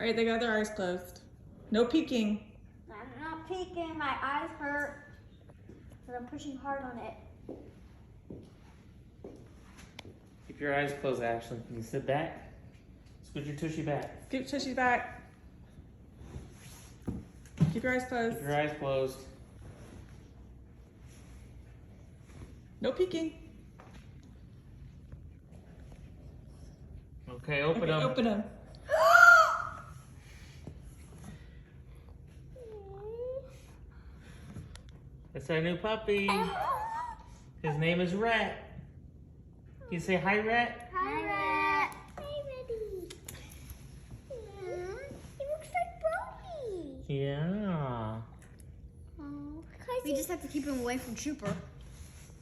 All right, they got their eyes closed. No peeking. I'm not peeking. My eyes hurt. But I'm pushing hard on it. Keep your eyes closed, Ashley. Can you sit back? Scoot your tushy back. Scoot tushy back. Keep your eyes closed. Keep your eyes closed. No peeking. Okay, open them. Open them. It's our new puppy. His name is Rhett. Can you say hi, Rhett? Hi, Rat. Hi, Reddy. He looks like Brody. Yeah. Oh, we just have to keep him away from Trooper.